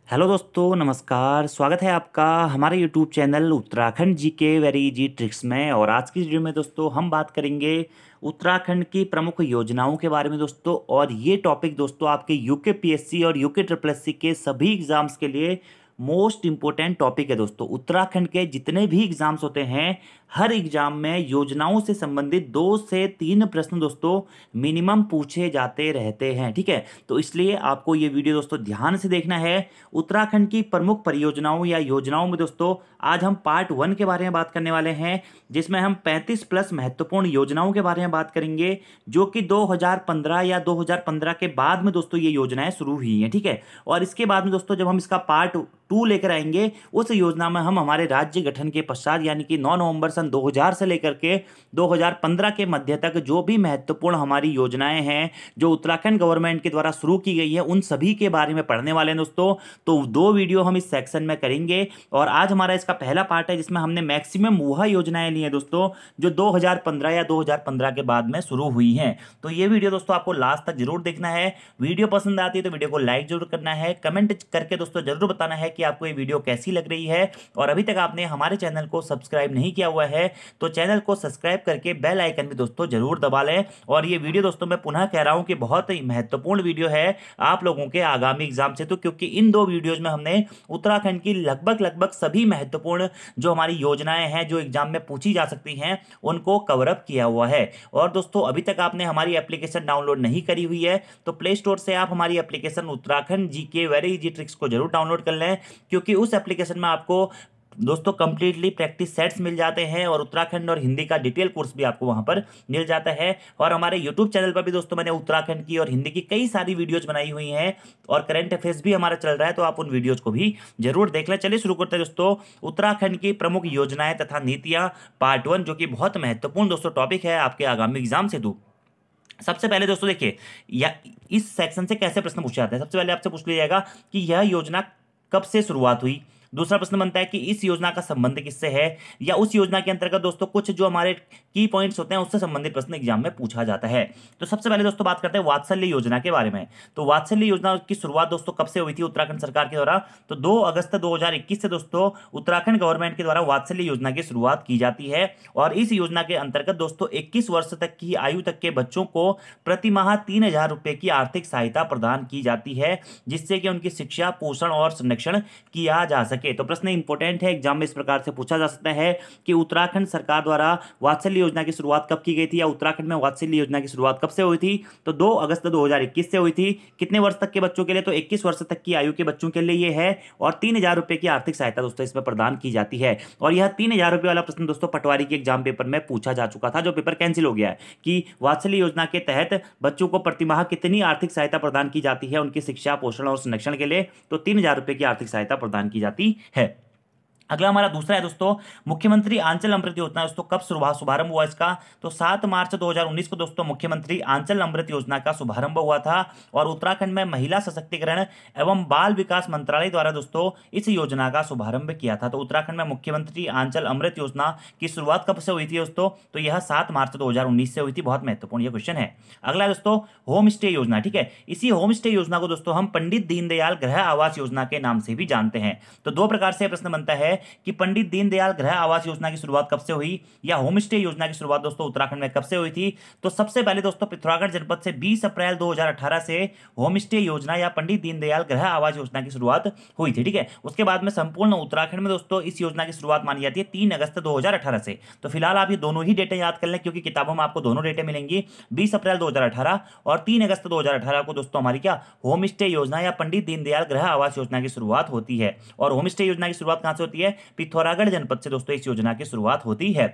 Hello दोस्तों, नमस्कार। स्वागत है आपका हमारे यूट्यूब चैनल उत्तराखंड जी के वेरी इजी ट्रिक्स में। और आज की वीडियो में दोस्तों हम बात करेंगे उत्तराखंड की प्रमुख योजनाओं के बारे में दोस्तों। और ये टॉपिक दोस्तों आपके यूके पीएससी और यूके ट्रिपल एससी के सभी एग्जाम्स के लिए मोस्ट इंपॉर्टेंट टॉपिक है दोस्तों। उत्तराखंड के जितने भी एग्जाम्स होते हैं हर एग्जाम में योजनाओं से संबंधित 2 से 3 प्रश्न दोस्तों मिनिमम पूछे जाते रहते हैं। ठीक है, तो इसलिए आपको ये वीडियो दोस्तों ध्यान से देखना है। उत्तराखंड की प्रमुख परियोजनाओं या योजनाओं में दोस्तों आज हम पार्ट 1 के बारे में बात करने वाले हैं, जिसमें हम 35 प्लस महत्वपूर्ण योजनाओं के बारे में बात करेंगे जो कि 2015 या 2015 के बाद में दोस्तों ये योजनाएं शुरू हुई हैं। ठीक है, और इसके बाद में दोस्तों जब हम इसका पार्ट 2 लेकर आएंगे उस योजना में हम हमारे राज्य गठन के पश्चात यानी कि 9 नवंबर सन 2000 से लेकर के 2015 के मध्य तक जो भी महत्वपूर्ण हमारी योजनाएं हैं जो उत्तराखंड गवर्नमेंट के द्वारा शुरू की गई है उन सभी के बारे में पढ़ने वाले हैं दोस्तों। तो 2 वीडियो हम इस सेक्शन में करेंगे और आज हमारा इसका पहला पार्ट है जिसमें हमने मैक्सिमम वह योजनाएं ली हैं दोस्तों जो 2015 या 2015 के बाद में शुरू हुई हैं। तो ये वीडियो दोस्तों आपको लास्ट तक जरूर देखना है। वीडियो पसंद आती है तो वीडियो को लाइक जरूर करना है, कमेंट करके दोस्तों जरूर बताना है कि आपको ये वीडियो कैसी लग रही है। और अभी तक आपने हमारे चैनल को सब्सक्राइब नहीं किया हुआ है तो चैनल को सब्सक्राइब करके बेल आइकन भी दोस्तों जरूर दबा लें। और ये वीडियो दोस्तों मैं पुनः कह रहा हूं कि बहुत ही महत्वपूर्ण वीडियो है आप लोगों के आगामी एग्जाम से, तो क्योंकि इन 2 वीडियोज में हमने उत्तराखंड की लगभग सभी महत्वपूर्ण जो हमारी योजनाएं हैं जो एग्जाम में पूछी जा सकती हैं उनको कवर अप किया हुआ है। और दोस्तों अभी तक आपने हमारी एप्लीकेशन डाउनलोड नहीं करी हुई है तो प्ले स्टोर से आप हमारी एप्लीकेशन उत्तराखंड जी के वेरी इजी ट्रिक्स को जरूर डाउनलोड कर लें, क्योंकि उस एप्लीकेशन में आपको दोस्तों कंप्लीटली प्रैक्टिस सेट्स मिल जाते हैं और उत्तराखंड और हिंदी का डिटेल कोर्स भी आपको वहां पर मिल जाता है। और हमारे यूट्यूब चैनल पर भी दोस्तों मैंने उत्तराखंड की और हिंदी की कई सारी वीडियोज बनाई हुई हैं और करंट अफेयर्स भी हमारा चल रहा है, तो आप उन वीडियोज को भी जरूर देख लें। चलिए शुरू करते हैं दोस्तों उत्तराखंड की प्रमुख योजनाएं तथा नीतियां पार्ट 1, जो कि बहुत महत्वपूर्ण दोस्तों टॉपिक है आपके आगामी एग्जाम से। सबसे पहले दोस्तों देखिए या इस सेक्शन से कैसे प्रश्न पूछे जाते हैं। सबसे पहले आपसे पूछ लिया जाएगा कि यह योजना कब से शुरुआत हुई। दूसरा प्रश्न बनता है कि इस योजना का संबंध किससे है, या उस योजना के अंतर्गत दोस्तों कुछ जो हमारे की पॉइंट्स होते हैं उससे संबंधित प्रश्न एग्जाम में पूछा जाता है। तो सबसे पहले दोस्तों बात करते हैं वात्सल्य योजना के बारे में। तो वात्सल्य योजना की शुरुआत दोस्तों कब से हुई थी उत्तराखंड सरकार के द्वारा, तो 2 अगस्त 2021 से दोस्तों उत्तराखंड गवर्नमेंट के द्वारा वात्सल्य योजना की शुरुआत की जाती है। और इस योजना के अंतर्गत दोस्तों 21 वर्ष तक की आयु तक के बच्चों को प्रति माह 3000 रुपए की आर्थिक सहायता प्रदान की जाती है, जिससे कि उनकी शिक्षा, पोषण और संरक्षण किया जा सके। तो प्रश्न इंपॉर्टेंट है, एग्जाम में इस प्रकार से पूछा जा सकता है कि उत्तराखंड सरकार द्वारा वात्सल्य योजना की शुरुआत कब की गई थी, या उत्तराखंड में वात्सल्य योजना की शुरुआत कब से हुई थी। तो 2 अगस्त 2021 से हुई थी। कितने वर्ष तक के बच्चों के लिए, तो 21 वर्ष तक की आयु के बच्चों के लिए ये है। और 3000 रुपए की आर्थिक सहायता दोस्तों इसमें प्रदान की जाती है। और यह 3000 रुपए वाला प्रश्न दोस्तों पटवारी के एग्जाम पेपर में पूछा जा चुका था, जो पेपर कैंसिल हो गया है, कि वात्सल्य योजना के तहत बच्चों को प्रतिमाह कितनी आर्थिक सहायता प्रदान की जाती है उनकी शिक्षा, पोषण और संरक्षण के लिए। तो 3000 रुपए की आर्थिक सहायता प्रदान की जाती है। अगला हमारा दूसरा है दोस्तों मुख्यमंत्री आंचल अमृत योजना। दोस्तों कब शुभारंभ हुआ इसका, तो 7 मार्च 2019 को दोस्तों मुख्यमंत्री आंचल अमृत योजना का शुभारंभ हुआ था। और उत्तराखंड में महिला सशक्तिकरण एवं बाल विकास मंत्रालय द्वारा दोस्तों इस योजना का शुभारंभ किया था। तो उत्तराखंड में मुख्यमंत्री आंचल अमृत योजना की शुरुआत कब से हुई थी दोस्तों, तो यह 7 मार्च 2019 से हुई थी। बहुत महत्वपूर्ण ये क्वेश्चन है। अगला दोस्तों होम स्टे योजना। ठीक है, इसी होम स्टे योजना को दोस्तों हम पंडित दीनदयाल गृह आवास योजना के नाम से भी जानते हैं। तो 2 प्रकार से प्रश्न बनता है कि पंडित दीनदयाल गृह आवास योजना की शुरुआत कब से हुई, या होम स्टे योजना की शुरुआत दोस्तों उत्तराखंड में कब से हुई थी। तो सबसे पहले दोस्तों पिथौरागढ़ जनपद से 20 अप्रैल 2018 से होम स्टे योजना या पंडित दीनदयाल गृह आवास योजना की शुरुआत हुई थी। ठीक है, उसके बाद में संपूर्ण उत्तराखंड में दोस्तों इस योजना की शुरुआत मानी जाती है 3 अगस्त 2018 से। तो फिलहाल आप ये दोनों ही डेटे याद कर लें, क्योंकि किताबों में आपको दोनों डेटे मिलेंगी, 20 अप्रैल 2018 और 3 अगस्त 2018 को दोस्तों हमारी क्या होम स्टे योजना या पंडित दीनदयाल गृह आवास योजना की शुरुआत होती है। और होम स्टे योजना की शुरुआत कहां से होती है, पिथौरागढ़ जनपद से दोस्तों इस योजना की शुरुआत होती है।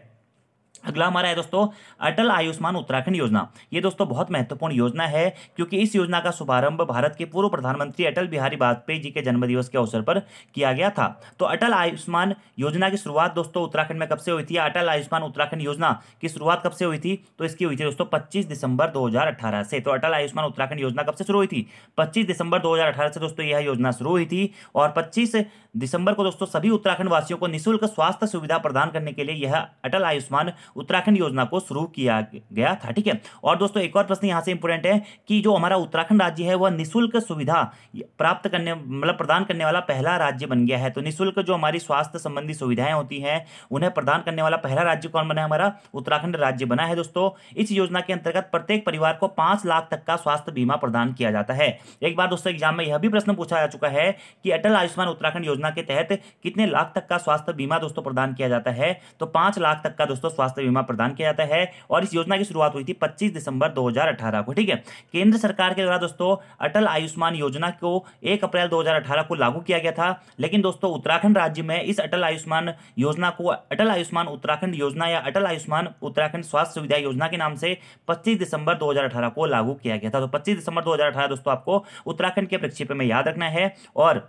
अगला हमारा है दोस्तों अटल आयुष्मान उत्तराखंड योजना। ये दोस्तों बहुत महत्वपूर्ण योजना है, क्योंकि इस योजना का शुभारंभ भारत के पूर्व प्रधानमंत्री अटल बिहारी वाजपेयी जी के जन्मदिवस के अवसर पर किया गया था। तो अटल आयुष्मान योजना की शुरुआत दोस्तों उत्तराखंड में कब से हुई थी, अटल आयुष्मान उत्तराखंड योजना की शुरुआत कब से हुई थी, तो इसकी हुई थी दोस्तों 25 दिसंबर 2018 से। तो अटल आयुष्मान उत्तराखंड योजना कब से शुरू हुई थी, 25 दिसंबर 2018 से दोस्तों यह योजना शुरू हुई थी। और 25 दिसंबर को दोस्तों सभी उत्तराखंड वासियों को निःशुल्क स्वास्थ्य सुविधा प्रदान करने के लिए यह अटल आयुष्मान उत्तराखंड योजना को शुरू किया गया था। ठीक है, और दोस्तों एक और प्रश्न यहाँ से इंपोर्टेंट है कि जो हमारा उत्तराखंड राज्य है वह निःशुल्क सुविधा प्राप्त करने मतलब प्रदान करने वाला पहला राज्य बन गया है। तो निःशुल्क जो हमारी स्वास्थ्य संबंधी सुविधाएं होती हैं उन्हें प्रदान करने वाला पहला राज्य कौन बना है? हमारा उत्तराखंड राज्य बना है दोस्तों। इस योजना के अंतर्गत प्रत्येक परिवार को 5 लाख तक का स्वास्थ्य बीमा प्रदान किया जाता है। एक बार दोस्तों एग्जाम में यह भी प्रश्न पूछा जा चुका है कि अटल आयुष्मान उत्तराखंड योजना के तहत कितने लाख तक का स्वास्थ्य बीमा दोस्तों प्रदान किया जाता है? तो 5 लाख तक का दोस्तों स्वास्थ्य बीमा प्रदान किया जाता है। और इस योजना की शुरुआत हुई थी 25 दिसंबर 2018 को। ठीक है, केंद्र सरकार के द्वारा दोस्तों अटल आयुष्मान योजना को 1 अप्रैल 2018 को लागू किया गया था। लेकिन दोस्तों उत्तराखंड राज्य में इस अटल आयुष्मान योजना को अटल आयुष्मान उत्तराखंड योजना या अटल आयुष्मान उत्तराखंड स्वास्थ्य सुविधा योजना के नाम से 25 दिसंबर 2018 को लागू किया गया था। तो 25 दिसंबर 2018 दोस्तों आपको उत्तराखंड के प्रक्षेप में याद रखना है। और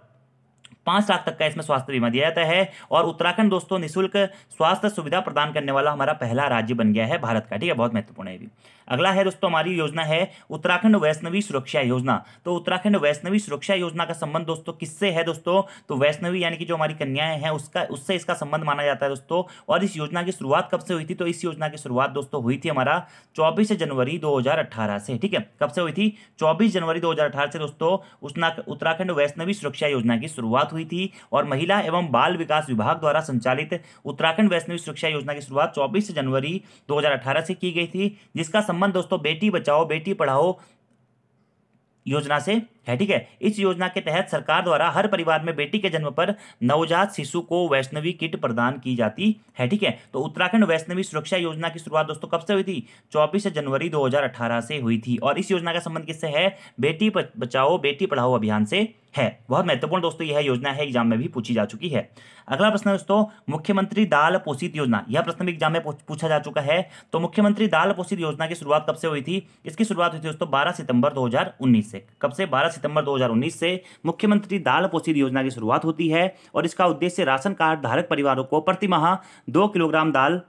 5 लाख तक का इसमें स्वास्थ्य बीमा दिया जाता है। और उत्तराखंड दोस्तों निःशुल्क स्वास्थ्य सुविधा प्रदान करने वाला हमारा पहला राज्य बन गया है भारत का। ठीक है, बहुत महत्वपूर्ण है भी। अगला है दोस्तों हमारी योजना है उत्तराखंड वैष्णवी सुरक्षा योजना। तो उत्तराखंड वैष्णवी सुरक्षा योजना का संबंध दोस्तों किससे है दोस्तों? तो वैष्णवी यानी कि जो हमारी कन्याएं हैं उससे इसका संबंध माना जाता है दोस्तों। और इस योजना की शुरुआत कब से हुई थी? तो इस योजना की शुरुआत दोस्तों हुई थी हमारा 24 जनवरी 2018 से। ठीक है, कब से हुई थी? 24 जनवरी 2018 से दोस्तों उत्तराखंड वैष्णवी सुरक्षा योजना की शुरुआत हुई थी। और महिला एवं बाल विकास विभाग द्वारा संचालित उत्तराखंड वैष्णवी सुरक्षा योजना की शुरुआत 24 जनवरी 2018 से की गई थी, जिसका संबंध दोस्तों बेटी बचाओ बेटी पढ़ाओ योजना से है। ठीक है, इस योजना के तहत सरकार द्वारा हर परिवार में बेटी के जन्म पर नवजात शिशु को वैष्णवी किट प्रदान की जाती है। ठीक है, तो उत्तराखंड वैष्णवी सुरक्षा योजना की शुरुआत दोस्तों कब से हुई थी? 24 जनवरी 2018 से हुई थी। और इस योजना का संबंध किससे है? बेटी बचाओ बेटी पढ़ाओ अभियान से है। बहुत महत्वपूर्ण दोस्तों यह योजना है, एग्जाम में भी पूछी जा चुकी है। अगला प्रश्न दोस्तों मुख्यमंत्री दाल पोषित योजना। यह प्रश्न भी एग्जाम में पूछा जा चुका है। तो मुख्यमंत्री दाल पोषित योजना की शुरुआत कब से हुई थी? इसकी शुरुआत हुई थी दोस्तों 12 सितंबर 2019 से। कब से? 12 सितंबर 2019 से मुख्यमंत्री दाल पोषित योजना की शुरुआत होती है। और इसका उद्देश्य राशन कार्ड धारक परिवारों को प्रति माह 2 किलोग्राम दाल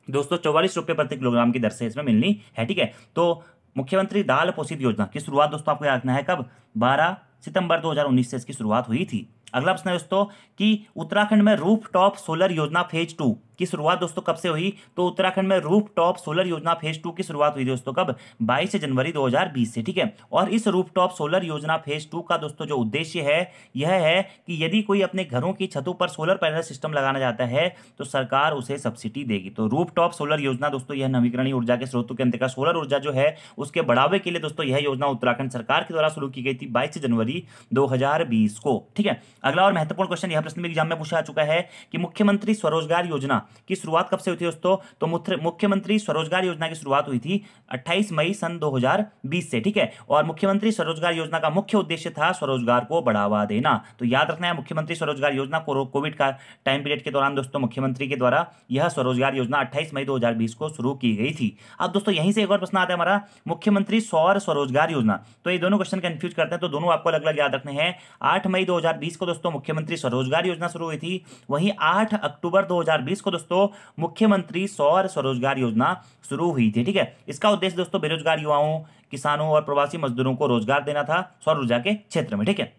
दोस्तों 44 रुपये प्रति किलोग्राम की दर से इसमें मिलनी है। ठीक है, तो मुख्यमंत्री दाल पोषित योजना की शुरुआत दोस्तों आपको याद रखना है कब? 12 सितंबर 2019 से इसकी शुरुआत हुई थी। अगला प्रश्न है दोस्तों कि उत्तराखंड में रूफटॉप सोलर योजना फेज 2 की शुरुआत दोस्तों कब से हुई? तो उत्तराखंड में रूफटॉप सोलर योजना फेज 2 की शुरुआत हुई दोस्तों कब? 22 जनवरी 2020 से। ठीक है, और इस रूफटॉप सोलर योजना फेज 2 का दोस्तों जो उद्देश्य है यह है कि यदि कोई अपने घरों की छतों पर सोलर पैनल सिस्टम लगाना चाहता है तो सरकार उसे सब्सिडी देगी। तो रूफटॉप सोलर योजना दोस्तों यह नवीकरणीय ऊर्जा के स्रोतों के अंतर्गत सोलर ऊर्जा जो है उसके बढ़ावे के लिए दोस्तों यह योजना उत्तराखंड सरकार के द्वारा शुरू की गई थी 22 जनवरी 2020 को। ठीक है, अगला और महत्वपूर्ण क्वेश्चन यह प्रश्न में एग्जाम में पूछा जा चुका है कि मुख्यमंत्री स्वरोजगार योजना की शुरुआत कब से हुई थी दोस्तों? तो मुख्यमंत्री स्वरोजगार योजना की शुरुआत हुई थी 28 मई सन 2020 से। ठीक है, और मुख्यमंत्री स्वरोजगार योजना का मुख्य उद्देश्य था स्वरोजगार को बढ़ावा देना। तो याद रखना है मुख्यमंत्री स्वरोजगार योजना को कोविड का टाइम पीरियड के दौरान दोस्तों मुख्यमंत्री के द्वारा यह स्वरोजगार योजना 28 मई 2020 को शुरू की गई थी। अब दोस्तों यहीं से एक और प्रश्न आता है हमारा मुख्यमंत्री सौर स्वरोजगार योजना। तो ये दोनों क्वेश्चन कंफ्यूज करते हैं, तो दोनों आपको अलग अलग याद रखने हैं। 8 मई 2020 को दोस्तों मुख्यमंत्री स्वरोजगार योजना शुरू हुई थी। वहीं 8 अक्टूबर 2020 को दोस्तों मुख्यमंत्री सौर स्वरोजगार योजना शुरू हुई थी। ठीक है, इसका उद्देश्य दोस्तों बेरोजगार युवाओं, किसानों और प्रवासी मजदूरों को रोजगार देना था सौर ऊर्जा के क्षेत्र में। ठीक है,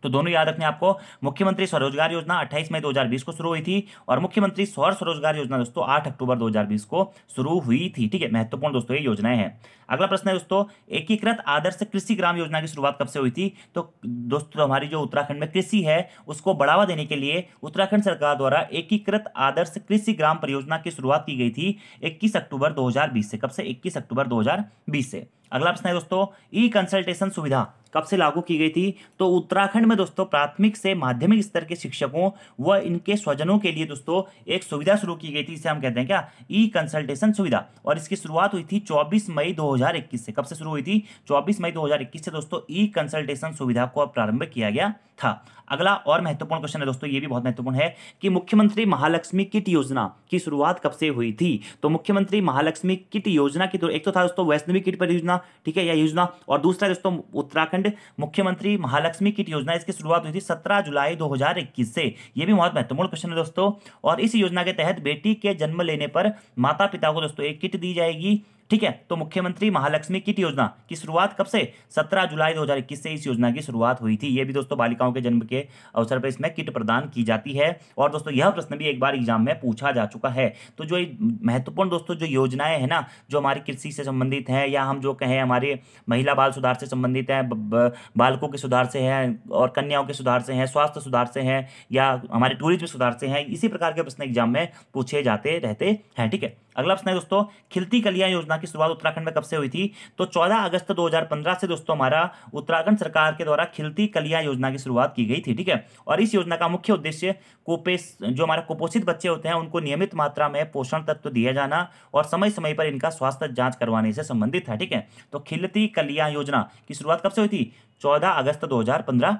तो दोनों याद रखने आपको। मुख्यमंत्री स्वरोजगार योजना 28 मई 2020 को शुरू हुई थी और मुख्यमंत्री सौर स्वरोजगार योजना दोस्तों 8 अक्टूबर 2020 को शुरू हुई थी। ठीक है, महत्वपूर्ण दोस्तों ये योजनाएं हैं। अगला प्रश्न है दोस्तों एकीकृत आदर्श कृषि ग्राम योजना की शुरुआत कब से हुई थी? तो दोस्तों हमारी जो उत्तराखंड में कृषि है उसको बढ़ावा देने के लिए उत्तराखंड सरकार द्वारा एकीकृत आदर्श कृषि ग्राम परियोजना की शुरुआत की गई थी 21 अक्टूबर 2020 से। कब से? 21 अक्टूबर 2020 से। अगला प्रश्न है दोस्तों ई कंसल्टेशन सुविधा कब से लागू की गई थी? तो उत्तराखंड में दोस्तों प्राथमिक से माध्यमिक स्तर के शिक्षकों व इनके स्वजनों के लिए दोस्तों एक सुविधा शुरू की गई थी, इसे हम कहते हैं क्या? ई कंसल्टेशन सुविधा। और इसकी शुरुआत हुई थी 24 मई 2021 से। कब से शुरू हुई थी? 24 मई 2021 से दोस्तों ई कंसल्टेशन सुविधा को प्रारंभ किया गया था। अगला और महत्वपूर्ण क्वेश्चन है दोस्तों, ये भी बहुत महत्वपूर्ण है कि मुख्यमंत्री महालक्ष्मी किट योजना की शुरुआत कब से हुई थी? तो मुख्यमंत्री महालक्ष्मी किट योजना की तो एक तो था दोस्तों वैष्णवी किट परियोजना, ठीक है, यह योजना, और दूसरा दोस्तों उत्तराखंड मुख्यमंत्री महालक्ष्मी किट योजना, इसकी शुरुआत हुई थी 17 जुलाई 2021 से। यह भी बहुत महत्वपूर्ण क्वेश्चन है दोस्तों। और इस योजना के तहत बेटी के जन्म लेने पर माता पिता को दोस्तों एक किट दी जाएगी ठीक है। तो मुख्यमंत्री महालक्ष्मी किट योजना की शुरुआत कब से? 17 जुलाई 2021 से इस योजना की शुरुआत हुई थी। ये भी दोस्तों बालिकाओं के जन्म के अवसर पर इसमें किट प्रदान की जाती है। और दोस्तों यह प्रश्न भी एक बार एग्जाम में पूछा जा चुका है। तो जो महत्वपूर्ण दोस्तों जो योजनाएं हैं ना, जो हमारी कृषि से संबंधित हैं, या हम जो कहें हमारे महिला बाल सुधार से संबंधित हैं, बालकों के सुधार से हैं, और कन्याओं के सुधार से हैं, स्वास्थ्य सुधार से हैं, या हमारे टूरिज्म सुधार से हैं, इसी प्रकार के प्रश्न एग्जाम में पूछे जाते रहते हैं। ठीक है। अगला प्रश्न है दोस्तों, खिलती कलियां योजना की शुरुआत उत्तराखंड में कब से हुई थी? तो 14 अगस्त 2015 से दोस्तों हमारा उत्तराखंड सरकार के द्वारा खिलती कलियां योजना की शुरुआत की गई थी। ठीक है। और इस योजना का मुख्य उद्देश्य जो हमारा कुपोषित बच्चे होते हैं उनको नियमित मात्रा में पोषण तत्व दिया जाना और समय समय पर इनका स्वास्थ्य जांच करवाने से संबंधित है। ठीक है। तो खिलती कलियां योजना की शुरुआत कब से हुई थी? 14 अगस्त 2015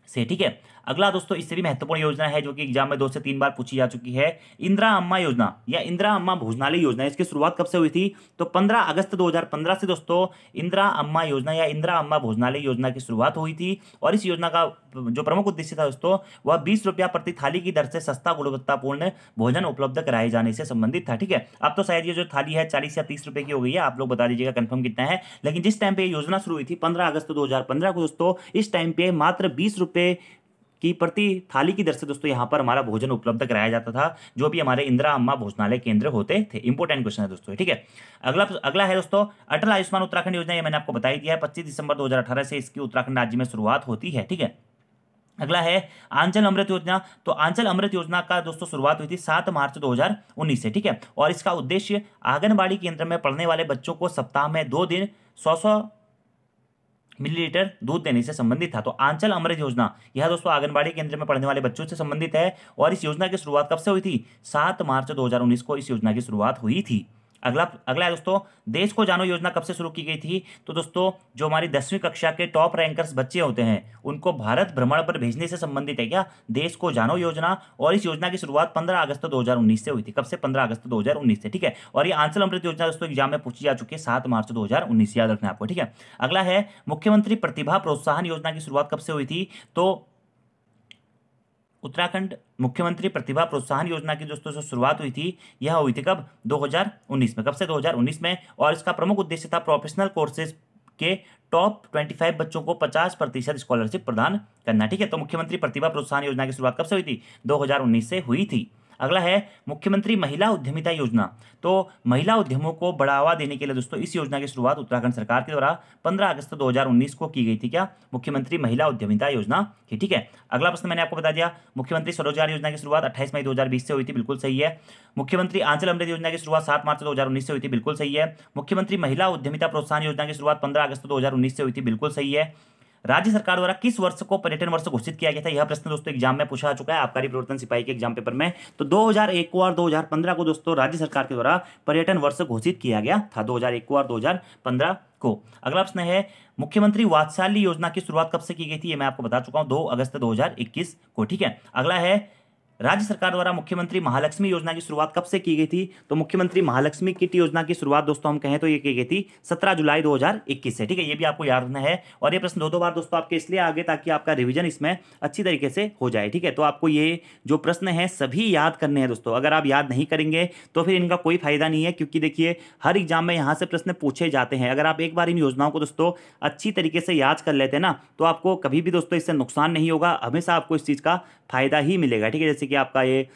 से। ठीक है। अगला दोस्तों इससे भी महत्वपूर्ण योजना है जो कि एग्जाम में 2 से 3 बार पूछी जा चुकी है, इंदिरा अम्मा योजना या इंदिरा अम्मा भोजनालय योजना। इसकी शुरुआत कब से हुई थी? तो 15 अगस्त 2015 से दोस्तों इंदिरा अम्मा योजना या इंदिरा अम्मा भोजनालय योजना की शुरुआत हुई थी। और इस योजना का जो प्रमुख उद्देश्य था दोस्तों वह 20 रुपया प्रति थाली की दर से सस्ता गुणवत्तापूर्ण भोजन उपलब्ध कराए जाने से संबंधित था। ठीक है। अब तो शायद ये जो थाली है 40 या 30 रुपए की हो गई है, आप लोग बता दीजिएगा कंफर्म कितना है। लेकिन जिस टाइम पे ये योजना शुरू हुई थी 15 अगस्त 2015 को दोस्तों, इस टाइम पे मात्र 20 रुपए की प्रति थाली की दर से दोस्तों यहाँ पर हमारा भोजन उपलब्ध कराया जाता था, जो भी हमारे इंदिरा अम्मा भोजनालय केंद्र होते थे। इंपोर्टेंट क्वेश्चन है दोस्तों। ठीक है। अगला है दोस्तों अटल आयुष्मान उत्तराखंड योजना। ये मैंने आपको बता ही दिया है, 25 दिसंबर 2018 से इसकी उत्तराखंड राज्य में शुरुआत होती है। ठीक है। अगला है आंचल अमृत योजना। तो आंचल अमृत योजना का दोस्तों शुरुआत हुई थी 7 मार्च 2019 से। ठीक है। और इसका उद्देश्य आंगनबाड़ी केंद्र में पढ़ने वाले बच्चों को सप्ताह में 2 दिन 100 मिलीलीटर दूध देने से संबंधित था। तो आंचल अमृत योजना यह दोस्तों आंगनबाड़ी केंद्र में पढ़ने वाले बच्चों से संबंधित है। और इस योजना की शुरुआत कब से हुई थी? 7 मार्च 2019 को इस योजना की शुरुआत हुई थी। अगला है दोस्तों देश को जानो योजना कब से शुरू की गई थी? तो दोस्तों जो हमारी 10वीं कक्षा के टॉप रैंकर्स बच्चे होते हैं उनको भारत भ्रमण पर भेजने से संबंधित है क्या देश को जानो योजना। और इस योजना की शुरुआत 15 अगस्त 2019 से हुई थी। कब से? 15 अगस्त 2019 से। ठीक है। और ये आंचल अमृत योजना दोस्तों एग्जाम में पूछी जा चुकी है 7 मार्च 2019, याद रखना आपको। ठीक है। अगला है मुख्यमंत्री प्रतिभा प्रोत्साहन योजना की शुरुआत कब से हुई थी? तो उत्तराखंड मुख्यमंत्री प्रतिभा प्रोत्साहन योजना की दोस्तों जो शुरुआत हुई थी यह हुई थी कब? 2019 में। कब से? 2019 में। और इसका प्रमुख उद्देश्य था प्रोफेशनल कोर्सेज के टॉप 25 बच्चों को 50% स्कॉलरशिप प्रदान करना। ठीक है। तो मुख्यमंत्री प्रतिभा प्रोत्साहन योजना की शुरुआत कब से हुई थी? 2019 से हुई थी। अगला है मुख्यमंत्री महिला उद्यमिता योजना। तो महिला उद्यमों को बढ़ावा देने के लिए दोस्तों इस योजना की शुरुआत उत्तराखंड सरकार के द्वारा 15 अगस्त 2019 को की गई थी। क्या? मुख्यमंत्री महिला उद्यमिता योजना की। ठीक है। अगला प्रश्न मैंने आपको बता दिया, मुख्यमंत्री स्वरोजगार योजना की शुरुआत 28 मई 2020 से हुई थी। बिल्कुल सही है। मुख्यमंत्री आंचल अमृत योजना की शुरुआत 7 मार्च 2019 से हुई थी। बिल्कुल सही है। मुख्यमंत्री महिला उद्यमिता प्रोत्साहन योजना की शुरुआत 15 अगस्त 2019 से हुई थी। बिल्कुल सही है। राज्य सरकार द्वारा किस वर्ष को पर्यटन वर्ष घोषित किया गया था? यह प्रश्न दोस्तों एग्जाम में पूछा चुका है आबकारी प्रवर्तन सिपाही के एग्जाम पेपर में। तो 2001 को और 2015 को दोस्तों राज्य सरकार के द्वारा पर्यटन वर्ष घोषित किया गया था, 2001 को और 2015 को। अगला प्रश्न है मुख्यमंत्री वात्सल्य योजना की शुरुआत कब से की गई थी? ये मैं आपको बता चुका हूं, 2 अगस्त 2021 को। ठीक है। अगला है राज्य सरकार द्वारा मुख्यमंत्री महालक्ष्मी योजना की शुरुआत कब से की गई थी? तो मुख्यमंत्री महालक्ष्मी किट योजना की शुरुआत दोस्तों हम कहें तो ये की गई थी 17 जुलाई 2021 से। ठीक है। ये भी आपको याद रखना है। और ये प्रश्न 2 बार दोस्तों आपके इसलिए आगे ताकि आपका रिवीजन इसमें अच्छी तरीके से हो जाए। ठीक है। तो आपको ये जो प्रश्न है सभी याद करने हैं दोस्तों। अगर आप याद नहीं करेंगे तो फिर इनका कोई फायदा नहीं है, क्योंकि देखिए हर एग्जाम में यहाँ से प्रश्न पूछे जाते हैं। अगर आप एक बार इन योजनाओं को दोस्तों अच्छी तरीके से याद कर लेते हैं ना, तो आपको कभी भी दोस्तों इससे नुकसान नहीं होगा, हमेशा आपको इस चीज़ का फायदा ही मिलेगा। ठीक है। जैसे कि आपका ये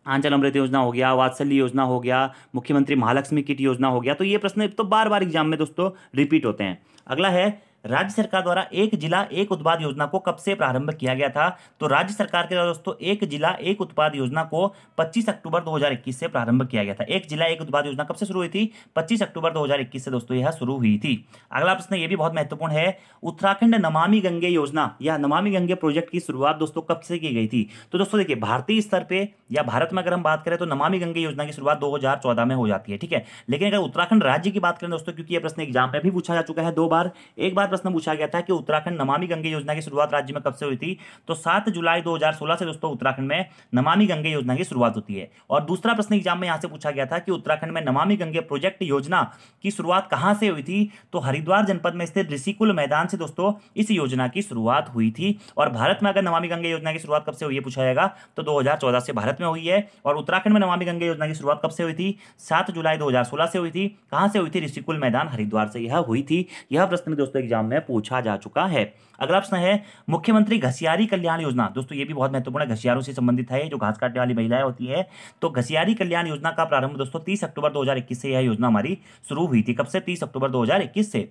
आंचल अमृत योजना हो गया, वात्सल्य योजना हो गया, मुख्यमंत्री महालक्ष्मी किट योजना हो गया। तो ये प्रश्न तो बार बार एग्जाम में दोस्तों रिपीट होते हैं। अगला है राज्य सरकार द्वारा एक जिला एक उत्पाद योजना को कब से प्रारंभ किया गया था? तो राज्य सरकार के द्वारा दोस्तों एक जिला एक उत्पाद योजना को 25 अक्टूबर 2021 से प्रारंभ किया गया था। एक जिला एक उत्पाद योजना कब से शुरू हुई थी? 25 अक्टूबर 2021 से दोस्तों यह शुरू हुई थी। अगला प्रश्न ये भी बहुत महत्वपूर्ण है, उत्तराखंड नमामि गंगे योजना या नमामि गंगे प्रोजेक्ट की शुरुआत दोस्तों कब से की गई थी? तो दोस्तों देखिए भारतीय स्तर पे या भारत में अगर हम बात करें तो नमामि गंगे योजना की शुरुआत 2014 में हो जाती है। ठीक है। लेकिन अगर उत्तराखंड राज्य की बात करें दोस्तों, क्योंकि यह प्रश्न एग्जाम में भी पूछा जा चुका है 2 बार, एक बार प्रश्न पूछा गया था कि उत्तराखंड नमामि गंगे योजना की शुरुआत राज्य में कब से हुई थी, तो 7 जुलाई 2016 से दोस्तों उत्तराखंड में नमामि गंगे योजना की शुरुआत होती है। और दूसरा प्रश्न एग्जाम में यहां से पूछा गया था कि उत्तराखंड में नमामि गंगे प्रोजेक्ट योजना की शुरुआत कहां से हुई थी, तो हरिद्वार जनपद में स्थित ऋषिकुल मैदान से दोस्तों इस योजना की शुरुआत हुई थी। और भारत में अगर नमामि गंगे योजना की शुरुआत कब से हुई है पूछा जाएगा, तो 2014 से भारत में हुई है। और उत्तराखंड में नमामि गंगे योजना की शुरुआत कब से हुई थी, 7 जुलाई 2016 से हुई थी। कहां से हुई थी, ऋषिकुल मैदान हरिद्वार से यह हुई थी। यह प्रश्न दोस्तों एग्जाम में पूछा जा चुका है। अगला प्रश्न है मुख्यमंत्री घसियारी कल्याण योजना, दोस्तों ये भी बहुत महत्वपूर्ण है, घसियारों से संबंधित है, जो घास काटने वाली महिलाएं होती है। तो घसियारी कल्याण योजना का प्रारंभ दोस्तों 30 अक्टूबर 2021 से यह योजना हमारी शुरू हुई थी। कब से, 30 अक्टूबर 2021 से।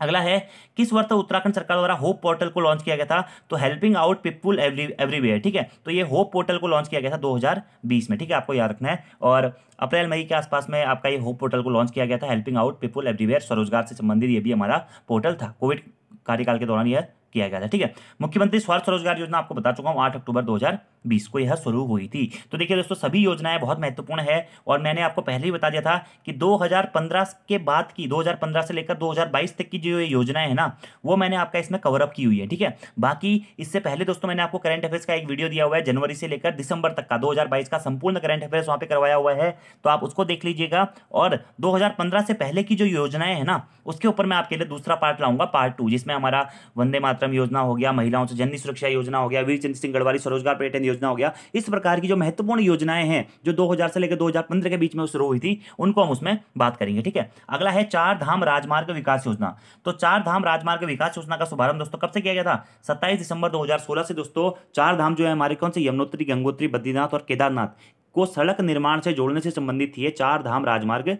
अगला है किस वर्ष उत्तराखंड सरकार द्वारा होप पोर्टल को लॉन्च किया गया था, तो हेल्पिंग आउट पीपुल एवरीवेयर, ठीक है। तो ये होप पोर्टल को लॉन्च किया गया था 2020 में, ठीक है, आपको याद रखना है। और अप्रैल मई के आसपास में आपका ये होप पोर्टल को लॉन्च किया गया था, हेल्पिंग आउट पीपुल एवरीवेयर, स्वरोजगार से संबंधित ये भी हमारा पोर्टल था। कोविड कार्यकाल के दौरान यह किया गया था, ठीक है। मुख्यमंत्री स्वार्थ स्वरोजगार योजना आपको बता चुका हूं, 8 अक्टूबर 2020 को यह शुरू हुई थी। तो देखिए दोस्तों सभी योजनाएं बहुत महत्वपूर्ण है, और मैंने आपको पहले ही बता दिया था कि 2015 के बाद की, 2015 से लेकर 2022 तक की जो योजनाएं है ना, वो मैंने आपका इसमें कवर अप की हुई है, ठीक है। बाकी इससे पहले दोस्तों मैंने आपको करंट अफेयर्स का एक वीडियो दिया हुआ है, जनवरी से लेकर दिसंबर तक का 2022 का संपूर्ण करंट अफेयर्स वहां पे करवाया हुआ है, तो आप उसको देख लीजिएगा। और 2015 से पहले की जो योजनाएं है ना, उसके ऊपर मैं आपके लिए दूसरा पार्ट लाऊंगा, पार्ट 2, जिसमें हमारा वंदे मातरम योजना हो गया, महिलाओं से जननी सुरक्षा योजना हो गया, वीर चंद्र सिंह गढ़वाली स्वरोजगार पर्यटन योजना हो गया। इस प्रकार की जो महत्वपूर्ण योजनाएं हैं जो 2000 से लेकर 2015 के बीच में शुरू हुई थी, उनको हम उसमें बात करेंगे, ठीक है। अगला है चार धाम राजमार्ग विकास योजना। तो चार धाम राजमार्ग विकास योजना का शुभारंभ दोस्तों कब से किया गया था, 27 दिसंबर 2016 से दोस्तों। चार धाम जो है हमारे कौन से, यमुनोत्री, गंगोत्री, बद्रीनाथ और केदारनाथ को सड़क निर्माण से जोड़ने से संबंधित थी चार धाम राजमार्ग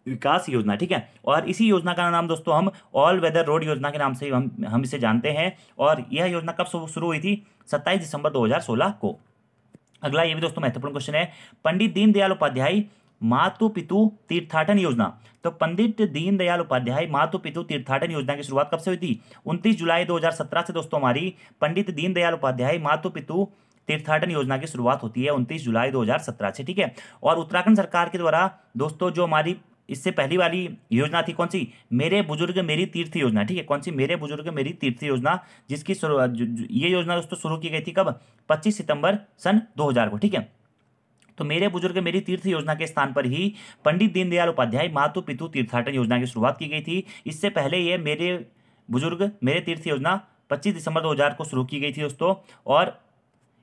विकास योजना, ठीक है। और इसी योजना का नाम दोस्तों हम ऑल वेदर रोड योजना के नाम से हम इसे जानते हैं। और यह योजना कब शुरू हुई थी, 27 दिसंबर 2016 को। अगला ये भी दोस्तों महत्वपूर्ण क्वेश्चन है, पंडित दीनदयाल उपाध्याय मातु पितु तीर्थाटन योजना। तो पंडित दीनदयाल उपाध्याय मातु पितु तीर्थाटन योजना की शुरुआत कब से हुई थी, 29 जुलाई 2017 से दोस्तों हमारी पंडित दीनदयाल उपाध्याय मातु पितु तीर्थाटन योजना की शुरुआत होती है 29 जुलाई 2017 से, ठीक है। और उत्तराखंड सरकार के द्वारा दोस्तों जो हमारी इससे पहली वाली योजना थी कौन सी, मेरे बुजुर्ग मेरी तीर्थ योजना, ठीक है। कौन सी, मेरे बुजुर्ग मेरी तीर्थ योजना, जिसकी ये योजना दोस्तों शुरू की गई थी कब, 25 सितंबर सन 2000 को, ठीक है। तो मेरे बुजुर्ग मेरी तीर्थ योजना के स्थान पर ही पंडित दीनदयाल उपाध्याय मातु पितु तीर्थाटन योजना की शुरुआत की गई थी। इससे पहले ये मेरे बुजुर्ग मेरे तीर्थ योजना 25 दिसंबर 2000 को शुरू की गई थी दोस्तों। और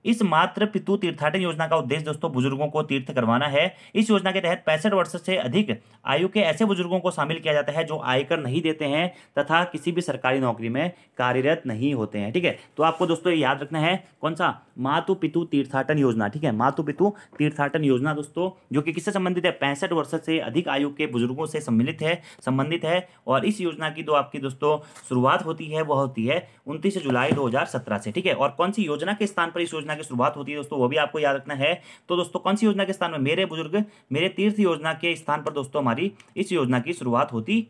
इस मातृ पितु तीर्थाटन योजना का उद्देश्य दोस्तों बुजुर्गों को तीर्थ करवाना है। इस योजना के तहत 65 वर्ष से अधिक आयु के ऐसे बुजुर्गों को शामिल किया जाता है जो आयकर नहीं देते हैं तथा किसी भी सरकारी नौकरी में कार्यरत नहीं होते हैं, ठीक है। तो आपको दोस्तों याद रखना है कौन सा, मातु पितु तीर्थाटन योजना, ठीक है। मातु पितु तीर्थाटन योजना दोस्तों जो कि किससे संबंधित है, 65 वर्ष से अधिक आयु के बुजुर्गों से संबंधित है। और इस योजना की जो आपकी दोस्तों शुरुआत होती है वह होती है 29 जुलाई 2017 से, ठीक है। और कौन सी योजना के स्थान पर इस योजना की शुरुआत होती है दोस्तों, वो भी आपको याद रखना है। तो दोस्तों कौन सी योजना के स्थान में, मेरे बुजुर्ग मेरे तीर्थ योजना के स्थान पर दोस्तों हमारी इस योजना की शुरुआत होती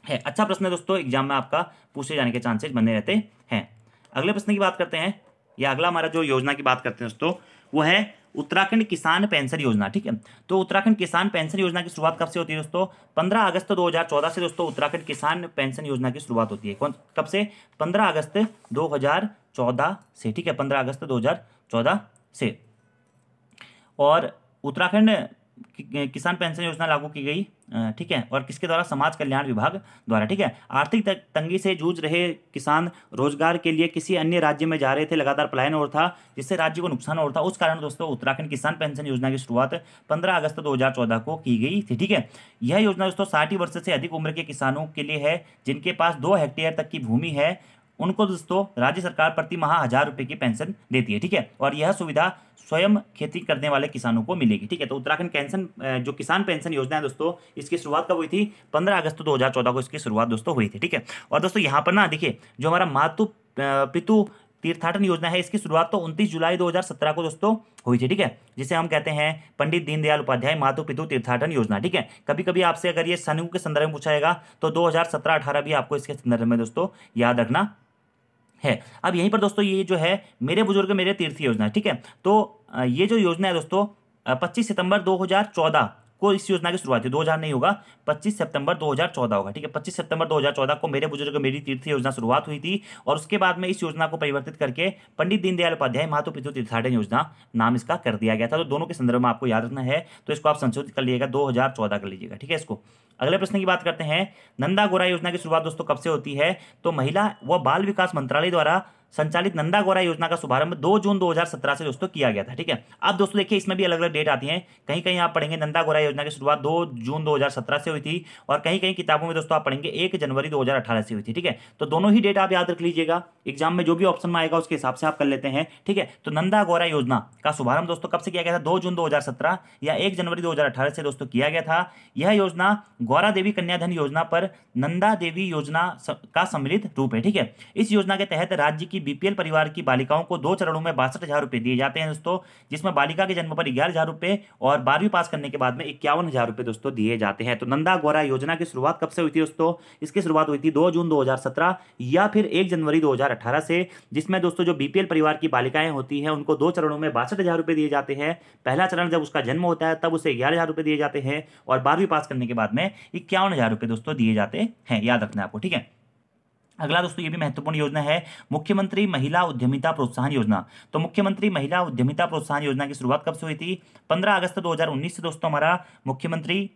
है। अच्छा प्रश्न है दोस्तों, एग्जाम में आपका पूछे जाने के चांसेस बने रहते हैं। अगले प्रश्न की बात करते हैं, या अगला हमारा जो योजना की बात करते हैं दोस्तों वो है उत्तराखंड किसान पेंशन योजना, ठीक है। तो उत्तराखंड किसान पेंशन योजना की शुरुआत कब से होती है दोस्तों, 15 अगस्त 2014 से दोस्तों उत्तराखंड किसान पेंशन योजना की शुरुआत होती है। कब से, 15 अगस्त 2014 से, ठीक है, 15 अगस्त 2014 से। और उत्तराखंड किसान पेंशन योजना लागू की गई, ठीक है। और किसके द्वारा, समाज कल्याण विभाग द्वारा, ठीक है। आर्थिक तंगी से जूझ रहे किसान रोजगार के लिए किसी अन्य राज्य में जा रहे थे, लगातार पलायन हो रहा था जिससे राज्य को नुकसान हो रहा था। उस कारण दोस्तों उत्तराखंड किसान पेंशन योजना की शुरुआत 15 अगस्त 2014 को की गई थी, ठीक है। यह योजना दोस्तों 60 वर्ष से अधिक उम्र के किसानों के लिए है जिनके पास 2 हेक्टेयर तक की भूमि है। उनको दोस्तों राज्य सरकार प्रति माह 1000 रुपये की पेंशन देती है, ठीक है। और यह सुविधा स्वयं खेती करने वाले किसानों को मिलेगी, ठीक है। तो उत्तराखंड पेंशन जो किसान पेंशन योजना है दोस्तों, इसकी शुरुआत कब हुई थी, 15 अगस्त 2014 को इसकी शुरुआत दोस्तों हुई थी, ठीक है। और दोस्तों यहाँ पर ना देखिए, जो हमारा मातु पितु तीर्थाटन योजना है, इसकी शुरुआत तो 29 जुलाई 2017 को दोस्तों हुई थी, ठीक है, जिसे हम कहते हैं पंडित दीनदयाल उपाध्याय मातु पितु तीर्थाटन योजना, ठीक है। कभी कभी आपसे अगर ये सन के संदर्भ में पूछा जाएगा तो 2017-18 भी आपको इसके संदर्भ में दोस्तों याद रखना है। अब यहीं पर दोस्तों ये जो है मेरे बुजुर्ग मेरे तीर्थ योजना, ठीक है। तो ये जो योजना है दोस्तों 25 सितंबर 2014 को इस योजना की शुरुआत हुई। 2000 नहीं होगा, 25 सितंबर 2014 होगा। ठीक है, 25 सितंबर 2014 को मेरे बुजुर्ग मेरी तीर्थ योजना शुरुआत हुई थी और उसके बाद में इस योजना को परिवर्तित करके पंडित दीनदयाल उपाध्याय मातृ पितृ तीर्थाटन योजना नाम इसका कर दिया गया था। तो दोनों के संदर्भ में आपको याद रखना है, तो इसको आप संशोधित कर लीजिएगा, 2014 कर लीजिएगा। ठीक है, इसको अगले प्रश्न की बात करते हैं। नंदा गौरा योजना की शुरुआत दोस्तों कब से होती है? तो महिला व बाल विकास मंत्रालय द्वारा संचालित नंदा गौरा योजना का शुभारंभ 2 जून 2017 से दोस्तों किया गया था। ठीक है, अब दोस्तों देखिए इसमें भी अलग अलग डेट आती हैं। कहीं कहीं आप पढ़ेंगे नंदा गौरा योजना की शुरुआत 2 जून 2017 से हुई थी और कहीं कहीं किताबों में दोस्तों आप पढ़ेंगे 1 जनवरी 2018 से हुई थी। ठीक है, तो दोनों ही डेट आप याद रख लीजिएगा, एग्जाम में जो भी ऑप्शन में आएगा उसके हिसाब से आप कर लेते हैं। ठीक है, तो नंदा गौरा योजना का शुभारंभ दोस्तों कब से किया गया था? 2 जून 2017 या 1 जनवरी 2018 से दोस्तों किया गया था। यह योजना गौरा देवी कन्याधन योजना पर नंदा देवी योजना का सम्मिलित रूप है। ठीक है, इस योजना के तहत राज्य की बीपीएल परिवार की बालिकाओं को 2 चरणों में 62,000 रुपए दिए जाते हैं दोस्तों, जिसमें बालिका के जन्म पर 11,000 रुपए और 12वीं पास करने के बाद में 51,000 रुपए दोस्तों दिए जाते हैं। तो नंदा गौरा योजना की शुरुआत कब से हुई थी दोस्तों? इसकी शुरुआत हुई थी 2 जून 2017 या फिर 1 जनवरी 2018 से, जिसमें दोस्तों जो बीपीएल परिवार की बालिकाएं होती हैं उनको 2 चरणों में 62,000 रुपए दिए जाते हैं। पहला चरण जब उसका जन्म होता है तब उसे 11,000 रुपए दिए जाते हैं और 12वीं पास करने के बाद में 51,000 रुपए दोस्तों दिए जाते हैं, याद रखना है आपको। ठीक है, अगला दोस्तों ये भी महत्वपूर्ण योजना है, मुख्यमंत्री महिला उद्यमिता प्रोत्साहन योजना। तो मुख्यमंत्री महिला उद्यमिता प्रोत्साहन योजना की शुरुआत कब से हुई थी? 15 अगस्त 2019 से दोस्तों हमारा मुख्यमंत्री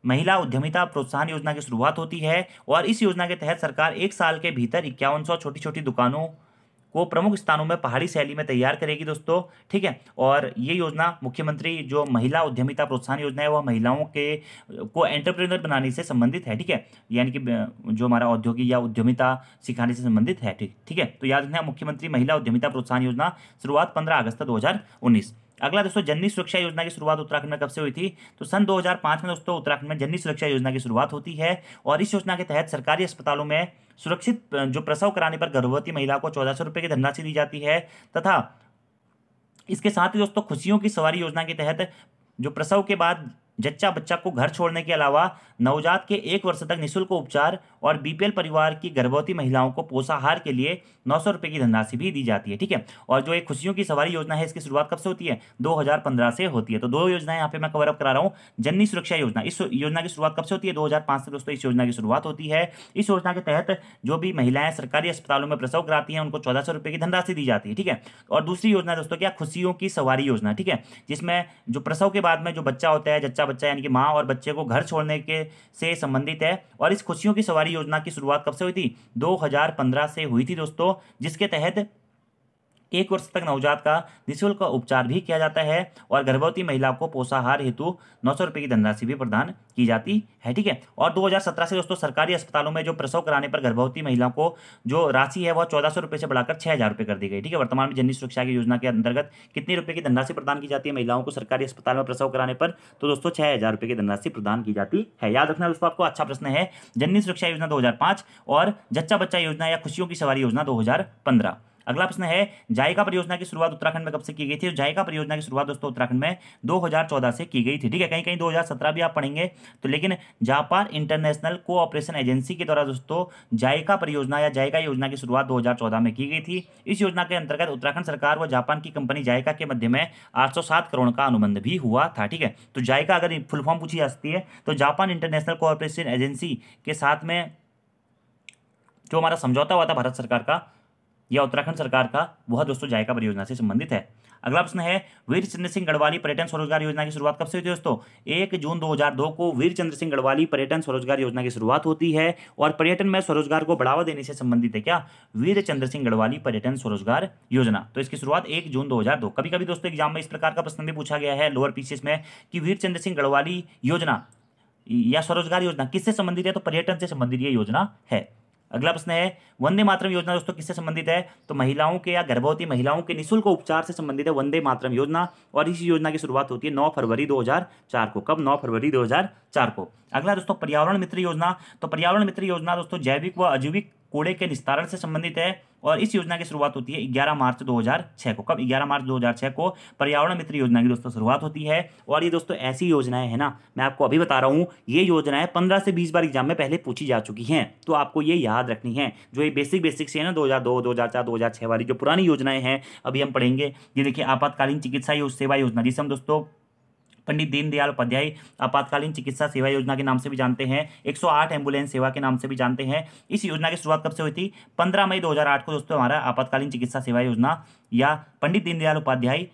महिला उद्यमिता प्रोत्साहन योजना की शुरुआत होती है और इस योजना के तहत सरकार 1 साल के भीतर 5100 छोटी छोटी दुकानों को प्रमुख स्थानों में पहाड़ी शैली में तैयार करेगी दोस्तों। ठीक है, और ये योजना मुख्यमंत्री जो महिला उद्यमिता प्रोत्साहन योजना है वह महिलाओं के को एंटरप्रेन्योर बनाने से संबंधित है। ठीक है, यानी कि जो हमारा औद्योगिक या उद्यमिता सिखाने से संबंधित है। ठीक है, तो याद रखना मुख्यमंत्री महिला उद्यमिता प्रोत्साहन योजना शुरुआत 15 अगस्त 2019। अगला दोस्तों जननी सुरक्षा योजना की शुरुआत उत्तराखंड में कब से हुई थी? तो सन 2005 में दोस्तों उत्तराखंड में जननी सुरक्षा योजना की शुरुआत होती है और इस योजना के तहत सरकारी अस्पतालों में सुरक्षित जो प्रसव कराने पर गर्भवती महिला को 1400 रुपये की धनराशि दी जाती है तथा इसके साथ ही दोस्तों खुशियों की सवारी योजना के तहत जो प्रसव के बाद जच्चा बच्चा को घर छोड़ने के अलावा नवजात के 1 वर्ष तक निःशुल्क उपचार और बीपीएल परिवार की गर्भवती महिलाओं को पोषाहार के लिए 900 रुपये की धनराशि भी दी जाती है। ठीक है, और जो एक खुशियों की सवारी योजना है इसकी शुरुआत कब से होती है? 2015 से होती है। तो 2 योजनाएं यहाँ पे मैं कवर अप करा रहा हूँ। जननी सुरक्षा योजना, इस योजना की शुरुआत कब से होती है? 2005 से दोस्तों इस योजना की शुरुआत होती है। इस योजना के तहत जो भी महिलाएं सरकारी अस्पतालों में प्रसव कराती हैं उनको 1400 रुपये की धनराशि दी जाती है। ठीक है, और दूसरी योजना दोस्तों क्या? खुशियों की सवारी योजना। ठीक है, जिसमें जो प्रसव के बाद में जो बच्चा होता है, जच्चा बच्चा यानी कि माँ और बच्चे को घर छोड़ने के से संबंधित है और इस खुशियों की सवारी योजना की शुरुआत कब से हुई थी? 2015 से हुई थी दोस्तों, जिसके तहत 1 वर्ष तक नवजात का निःशुल्क उपचार भी किया जाता है और गर्भवती महिला को पोषाहार हेतु 900 रुपये की धनराशि भी प्रदान की जाती है। ठीक है, और 2017 से दोस्तों सरकारी अस्पतालों में जो प्रसव कराने पर गर्भवती महिला को जो राशि है वह 1400 रुपये से बढ़ाकर 6,000 रुपये कर दी गई। ठीक है, वर्तमान में जननी सुरक्षा की योजना के अंतर्गत कितने रुपये की धनराशि प्रदान की जाती है महिलाओं को सरकारी अस्पताल में प्रसव कराने पर? तो दोस्तों 6,000 रुपये की धनराशि प्रदान की जाती है। याद रखना दोस्तों आपको, अच्छा प्रश्न है। जननी सुरक्षा योजना 2005 और जच्चा बच्चा योजना या खुशियों की सवारी योजना 2015। अगला प्रश्न है, जायका परियोजना की शुरुआत उत्तराखंड में कब से की गई थी? जायका परियोजना की शुरुआत दोस्तों उत्तराखंड में 2014 से की गई थी। ठीक है, कहीं कहीं 2017 भी आप पढ़ेंगे, तो लेकिन जापान इंटरनेशनल कोऑपरेशन एजेंसी के द्वारा दोस्तों जायका परियोजना या जायका योजना की शुरुआत 2014 में की गई थी। इस योजना के अंतर्गत उत्तराखंड सरकार व जापान की कंपनी जायका के मध्य में 807 करोड़ का अनुबंध भी हुआ था। ठीक है, तो जायका अगर फुल फॉर्म पूछी जा सकती है तो जापान इंटरनेशनल कोऑपरेशन एजेंसी के साथ में जो हमारा समझौता हुआ था भारत सरकार का या उत्तराखंड सरकार का, वह दोस्तों जायका परियोजना से संबंधित है। अगला प्रश्न है, वीर चंद्र सिंह गढ़वाली पर्यटन स्वरोजगार योजना की शुरुआत कब से हुई थी दोस्तों? 1 जून 2002 को वीर चंद्र सिंह गढ़वाली पर्यटन स्वरोजगार योजना की शुरुआत होती है और पर्यटन में स्वरोजगार को बढ़ावा देने से संबंधित है क्या? वीर चंद्र सिंह गढ़वाली पर्यटन स्वरोजगार योजना। तो इसकी शुरुआत 1 जून 2002। कभी कभी दोस्तों एग्जाम में इस प्रकार का प्रश्न भी पूछा गया है लोअर पीसीएस में कि वीर चंद्र सिंह गढ़वाली योजना या स्वरोजगार योजना किससे संबंधित है? तो पर्यटन से संबंधित ये योजना है। अगला प्रश्न है, वंदे मातरम योजना दोस्तों किससे संबंधित है? तो महिलाओं के या गर्भवती महिलाओं के निःशुल्क उपचार से संबंधित है वंदे मातरम योजना और इस योजना की शुरुआत होती है 9 फरवरी 2004 को। कब? 9 फरवरी 2004 को। अगला दोस्तों पर्यावरण मित्र योजना। तो पर्यावरण मित्र योजना दोस्तों जैविक व अजैविक कूड़े के निस्तारण से संबंधित है और इस योजना की शुरुआत होती है 11 मार्च 2006 को। कब? 11 मार्च 2006 को पर्यावरण मित्र योजना की दोस्तों शुरुआत होती है। और ये दोस्तों ऐसी योजनाएं हैं ना, मैं आपको अभी बता रहा हूँ, ये योजनाएं 15 से 20 बार एग्जाम में पहले पूछी जा चुकी हैं, तो आपको ये याद रखनी है। जो ये बेसिक से है ना 2002, 2004, 2006 वाली जो पुरानी योजनाएं हैं अभी हम पढ़ेंगे। ये देखिए आपातकालीन चिकित्सा सेवा योजना, जिसे हम दोस्तों पंडित दीनदयाल उपाध्याय आपातकालीन चिकित्सा सेवा योजना के नाम से भी जानते हैं, 108 एम्बुलेंस सेवा के नाम से भी जानते हैं। इस योजना की शुरुआत कब से हुई थी? 15 मई 2008 को दोस्तों हमारा आपातकालीन चिकित्सा सेवा योजना या पंडित दीनदयाल उपाध्याय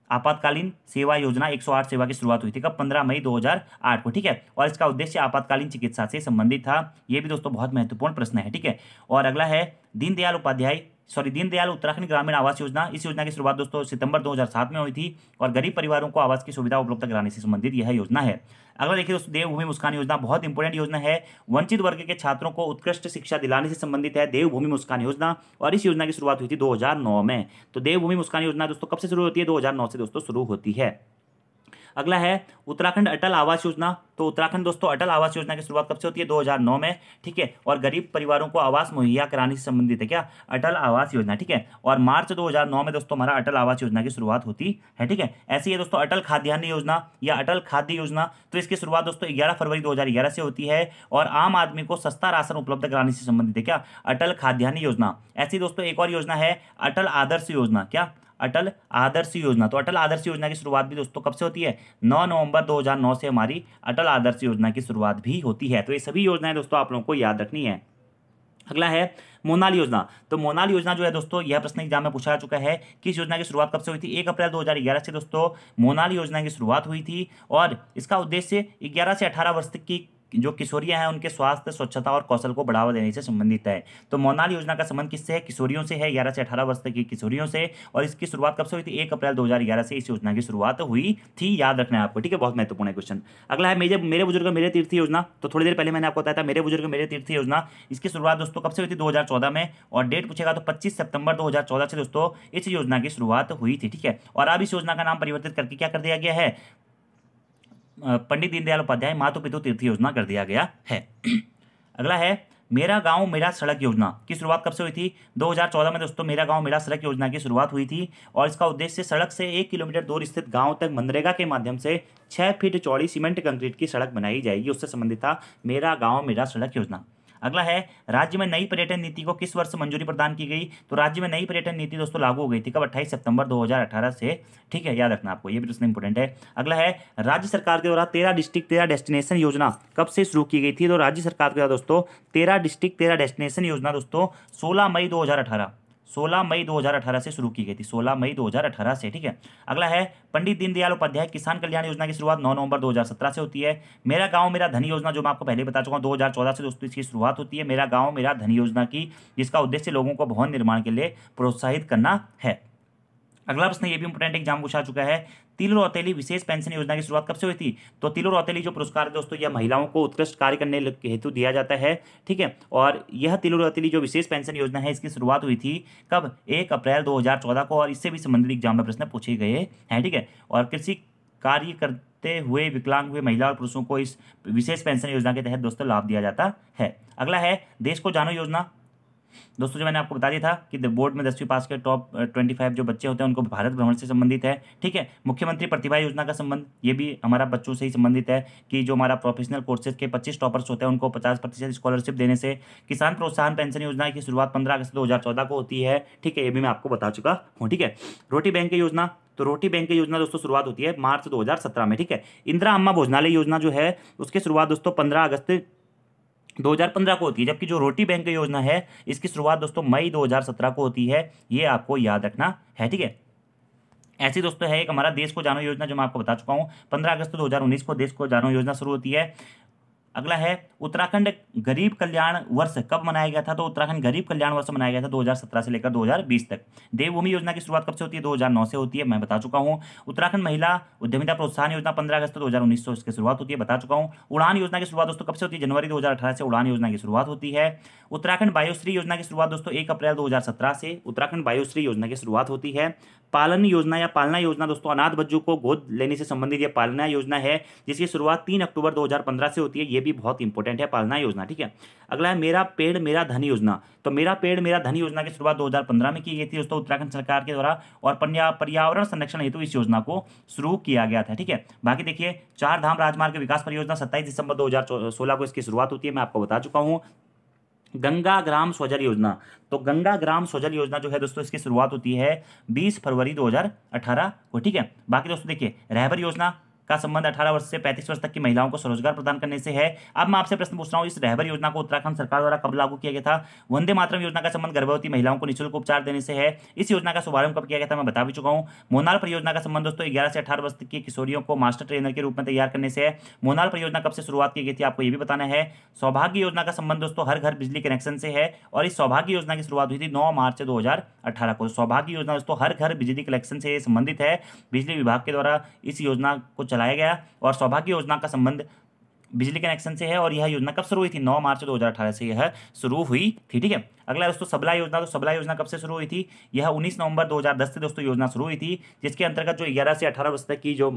आपातकालीन सेवा योजना 108 सेवा की शुरुआत हुई थी। कब? 15 मई 2008 को, ठीक है। और इसका उद्देश्य आपातकालीन चिकित्सा से संबंधित था। यह भी दोस्तों बहुत महत्वपूर्ण प्रश्न है, ठीक है। और अगला है दीनदयाल उत्तराखंड ग्रामीण आवास योजना। इस योजना की शुरुआत दोस्तों सितंबर 2007 में हुई थी और गरीब परिवारों को आवास की सुविधा उपलब्ध कराने से संबंधित यह योजना है। अगला देखिए दोस्तों, देवभूमि मुस्कान योजना, बहुत इंपॉर्टेंट योजना है। वंचित वर्ग के छात्रों को उत्कृष्ट शिक्षा दिलाने से संबंधित है देवभूमि मुस्कान योजना, और इस योजना की शुरुआत हुई थी 2009 में। तो देवभूमि मुस्कान योजना दोस्तों कब से शुरू होती है? 2009 से दोस्तों शुरू होती है। अगला है उत्तराखंड अटल आवास योजना। तो उत्तराखंड दोस्तों अटल आवास योजना की शुरुआत कब से होती है? 2009 में, ठीक है। और गरीब परिवारों को आवास मुहैया कराने से संबंधित है क्या? अटल आवास योजना, ठीक है। और मार्च 2009 में दोस्तों हमारा अटल आवास योजना की शुरुआत होती है, ठीक है। ऐसी है दोस्तों अटल खाद्यान्न योजना या अटल खाद्य योजना। तो इसकी शुरुआत दोस्तों 11 फरवरी 2011 से होती है और आम आदमी को सस्ता राशन उपलब्ध कराने से संबंधित है क्या? अटल खाद्यान्न योजना। ऐसी दोस्तों एक और योजना है अटल आदर्श योजना। क्या? अटल आदर्श योजना। तो अटल आदर्श योजना की शुरुआत भी दोस्तों कब से होती है? 9 नवंबर 2009 से हमारी अटल आदर्श योजना की शुरुआत भी होती है। तो ये सभी योजनाएं दोस्तों आप लोगों को याद रखनी है। अगला है मोनाल योजना। तो मोनाल योजना जो है दोस्तों, यह प्रश्न एग्जाम में पूछा जा चुका है कि इस योजना की शुरुआत कब से हुई थी? 1 अप्रैल 2011 से दोस्तों मोनाल योजना की शुरुआत हुई थी और इसका उद्देश्य 11 से 18 वर्ष तक की जो किशोरियां हैं उनके स्वास्थ्य, स्वच्छता और कौशल को बढ़ावा देने से संबंधित है। तो मोनाल योजना का संबंध किससे है? किशोरियों से है, 11 से 18 वर्ष तक की किशोरियों से। और इसकी शुरुआत कब से हुई थी? 1 अप्रैल 2011 से इस योजना की शुरुआत हुई थी। याद रखना है आपको, ठीक है। बहुत महत्वपूर्ण है क्वेश्चन। अगला है मेरे बुजुर्ग मेरे तीर्थ योजना। तो थोड़ी देर पहले मैंने आपको बताया था मेरे बुजुर्ग मेरे तीर्थ योजना। इसकी शुरुआत दोस्तों कब से हुई थी? 2014 में। और डेट पूछेगा तो 25 सितंबर 2014 से दोस्तों इस योजना की शुरुआत हुई थी, ठीक है। और अब इस योजना का नाम परिवर्तित करके क्या कर दिया गया है? पंडित दीनदयाल उपाध्याय मातु पितु तीर्थ योजना कर दिया गया है। अगला है मेरा गांव मेरा सड़क योजना की शुरुआत कब से हुई थी? 2014 में दोस्तों मेरा गांव मेरा सड़क योजना की शुरुआत हुई थी और इसका उद्देश्य सड़क से 1 किलोमीटर दूर स्थित गांव तक मनरेगा के माध्यम से 6 फीट चौड़ी सीमेंट कंक्रीट की सड़क बनाई जाएगी। उससे संबंधित था मेरा गांव मेरा सड़क योजना। अगला है राज्य में नई पर्यटन नीति को किस वर्ष मंजूरी प्रदान की गई? तो राज्य में नई पर्यटन नीति दोस्तों लागू हो गई थी कब? 28 सितंबर 2018 से, ठीक है। याद रखना आपको, ये भी प्रश्न इंपॉर्टेंट है। अगला है राज्य सरकार के द्वारा 13 डिस्ट्रिक्ट 13 डेस्टिनेशन योजना कब से शुरू की गई थी? तो राज्य सरकार के द्वारा दोस्तों 13 डिस्ट्रिक्ट 13 डेस्टिनेशन योजना दोस्तों 16 मई 2018 से शुरू की गई थी। 16 मई 2018 से, ठीक है। अगला है पंडित दीनदयाल उपाध्याय किसान कल्याण योजना की शुरुआत 9 नवंबर 2017 से होती है। मेरा गांव मेरा धन योजना जो मैं आपको पहले बता चुका हूं 2014 से दोस्तों इसकी शुरुआत होती है मेरा गांव मेरा धन योजना की, जिसका उद्देश्य लोगों को भवन निर्माण के लिए प्रोत्साहित करना है। अगला प्रश्न ये भी इंपोर्टेंट एग्जाम पूछा चुका है, तिल रौतेली विशेष पेंशन योजना की शुरुआत कब से हुई थी? तो तिल रौतेली जो पुरस्कार है दोस्तों यह महिलाओं को उत्कृष्ट कार्य करने हेतु दिया जाता है, ठीक है। और यह तिल रौतेली जो विशेष पेंशन योजना है इसकी शुरुआत हुई थी कब? 1 अप्रैल 2014 को और इससे भी संबंधित एग्जाम में प्रश्न पूछे गए हैं, ठीक है। और कृषि कार्य करते हुए विकलांग हुए महिला और पुरुषों को इस विशेष पेंशन योजना के तहत दोस्तों लाभ दिया जाता है। अगला है देश को जानो योजना। दोस्तों जो मैंने आपको बता दिया था कि बोर्ड में 10वीं पास के टॉप 25 जो बच्चे होते हैं उनको भारत भ्रमण से संबंधित है, ठीक है। मुख्यमंत्री प्रतिभा योजना का संबंध ये भी हमारा बच्चों से ही संबंधित है कि जो हमारा प्रोफेशनल कोर्सेज के 25 टॉपर्स होते हैं उनको 50% स्कॉलरशिप देने से। किसान प्रोत्साहन पेंशन योजना की शुरुआत 15 अगस्त 2014 को होती है, ठीक है। ये भी मैं आपको बता चुका हूँ, ठीक है। रोटी बैंक योजना, तो रोटी बैंक योजना दोस्तों शुरुआत होती है मार्च 2017 में, ठीक है। इंदिरा अम्मा भोजनालय योजना जो है उसकी शुरुआत दोस्तों 15 अगस्त 2015 को होती है, जबकि जो रोटी बैंक योजना है इसकी शुरुआत दोस्तों मई 2017 को होती है। ये आपको याद रखना है, ठीक है। ऐसी दोस्तों है एक हमारा देश को जानो योजना जो मैं आपको बता चुका हूँ 15 अगस्त 2019 को देश को जानो योजना शुरू होती है। अगला है उत्तराखंड गरीब कल्याण वर्ष कब मनाया गया था? तो उत्तराखंड गरीब कल्याण वर्ष मनाया गया था 2017 से लेकर 2020 तक। देवभूमि योजना की शुरुआत कब से होती है? 2009 से होती है, मैं बता चुका हूं। उत्तराखंड महिला उद्यमिता प्रोत्साहन योजना 15 अगस्त 2019 इसकी शुरुआत होती है, बता चुका हूं। उड़ान योजना की शुरुआत दोस्तों कब से होती है? जनवरी 2018 से उड़ान योजना की शुरुआत होती है। उत्तराखंड वायुश्री योजना की शुरुआत दोस्तों 1 अप्रैल 2017 से उत्तराखंड वायुश्री योजना की शुरुआत होती है। पालन योजना या पालना योजना दोस्तों अनाथ बच्चों को गोद लेने से संबंधित यह पालना योजना है जिसकी शुरुआत 3 अक्टूबर 2015 से होती है। ये भी बहुत इंपॉर्टेंट है पालना योजना, ठीक है। अगला है मेरा पेड़ मेरा धन योजना। तो मेरा पेड़ मेरा धन योजना की शुरुआत 2015 में की गई थी दोस्तों उत्तराखंड सरकार के द्वारा और पर्यावरण संरक्षण हेतु इस योजना को शुरू किया गया था, ठीक है। बाकी देखिए 4 धाम राजमार्ग विकास परियोजना 27 दिसंबर 2016 को इसकी शुरुआत होती है, मैं आपको बता चुका हूँ। गंगा ग्राम स्वजल योजना, तो गंगा ग्राम स्वजल योजना जो है दोस्तों इसकी शुरुआत होती है 20 फरवरी 2018 को, ठीक है। बाकी दोस्तों देखिए रहबर योजना का संबंध 18 वर्ष से 35 वर्ष तक की महिलाओं को स्वरोजगार प्रदान करने से है। अब मैं आपसे प्रश्न पूछ रहा हूँ, इस रहबर योजना को उत्तराखंड सरकार द्वारा कब लागू किया गया था? वंदे मातरम योजना का संबंध गर्भवती महिलाओं को निःशुल्क उपचार देने से है। इस योजना का शुभारंभ कब किया गया था? मैं बता भी चुका हूँ। मोनाल परियोजना का संबंध दोस्तों 11 से 18 वर्ष तक की किशोरियों को मास्टर ट्रेनर के रूप में तैयार करने से है। मोनाल परियोजना कब से शुरुआत की गई थी, आपको ये भी बताना है। सौभाग्य योजना का संबंध दोस्तों हर घर बिजली कनेक्शन से है, और इस सौभाग्य योजना की शुरुआत हुई थी 9 मार्च 2018 को। सौभाग्य योजना दोस्तों हर घर बिजली कनेक्शन से संबंधित है, बिजली विभाग के द्वारा इस योजना को चलाया गया, और सौभाग्य योजना का संबंध बिजली कनेक्शन से है। और यह योजना कब शुरू हुई थी? 9 मार्च 2018 से यह शुरू हुई थी। ठीक है, अगला दोस्तों सबला योजना। तो सबला योजना कब से शुरू हुई थी? यह 19 नवंबर 2010 से दोस्तों योजना शुरू हुई थी, जिसके अंतर्गत जो 11 से 18 वर्ष तक की जो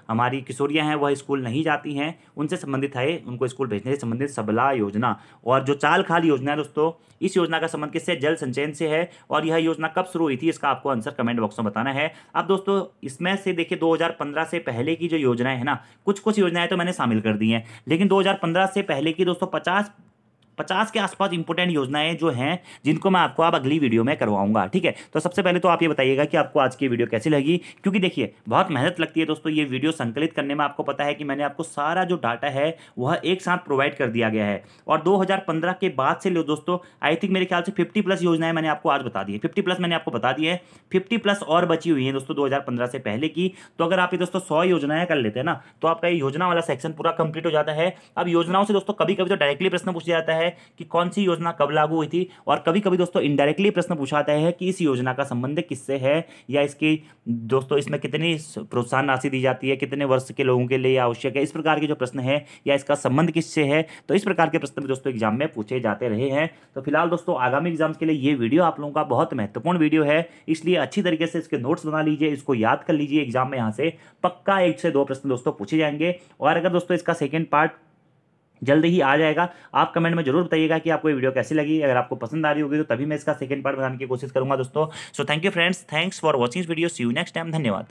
हमारी किशोरियां हैं वह स्कूल नहीं जाती हैं, उनसे संबंधित है, उनको स्कूल भेजने से संबंधित सबला योजना। और जो चाल खाल योजना है दोस्तों, इस योजना का संबंध किससे? जल संचयन से है। और यह योजना कब शुरू हुई थी, इसका आपको आंसर कमेंट बॉक्स में बताना है। अब दोस्तों इसमें से देखिए 2015 से पहले की जो योजनाएं है ना, कुछ योजनाएं तो मैंने शामिल कर दी हैं, लेकिन 2015 से पहले की दोस्तों 50 के आसपास इंपोर्टेंट योजनाएं जो हैं, जिनको मैं आपको अब अगली वीडियो में करवाऊंगा। ठीक है, तो सबसे पहले तो आप ये बताइएगा कि आपको आज की वीडियो कैसी लगी, क्योंकि देखिए बहुत मेहनत लगती है दोस्तों ये वीडियो संकलित करने में। आपको पता है कि मैंने आपको सारा जो डाटा है वह एक साथ प्रोवाइड कर दिया गया है, और 2015 के बाद से लो दोस्तों, आई थिंक मेरे ख्याल से 50+ योजनाएं मैंने आपको आज बता दी है। 50+ मैंने आपको बता दी है, 50+ और बची हुई है दोस्तों 2015 से पहले की। तो अगर आप ये दोस्तों 100 योजनाएं कर लेते हैं ना, तो आपका ये योजना वाला सेक्शन पूरा कंप्लीट हो जाता है। अब योजनाओं से दोस्तों कभी कभी तो डायरेक्टली प्रश्न पूछा जाता है कि कौन सी योजना कब लागू हुई थी, और कभी कभी दोस्तों इनडायरेक्टली प्रश्न पूछा जाता है कि इस योजना का संबंध किससे है, या इसकी दोस्तों इसमें कितनी प्रोत्साहन राशि दी जाती है, कितने वर्ष के लोगों के लिए आवश्यक है, इस प्रकार के जो प्रश्न है, या इसका संबंध किससे है। तो इस प्रकार के प्रश्न भी दोस्तों एग्जाम में पूछे जाते रहे हैं। तो फिलहाल दोस्तों आगामी एग्जाम्स के लिए ये वीडियो आप लोगों का बहुत महत्वपूर्ण वीडियो है, इसलिए अच्छी तरीके से इसके नोट्स बना लीजिए, इसको याद कर लीजिए। एग्जाम में यहाँ से पक्का 1 से 2 प्रश्न दोस्तों पूछे जाएंगे। और अगर दोस्तों इसका सेकेंड पार्ट जल्दी ही आ जाएगा, आप कमेंट में जरूर बताइएगा कि आपको ये वीडियो कैसी लगी। अगर आपको पसंद आ रही होगी तो तभी मैं इसका सेकंड पार्ट बनाने की कोशिश करूंगा दोस्तों। So thank you friends, thanks for watching this video, see you next time, धन्यवाद।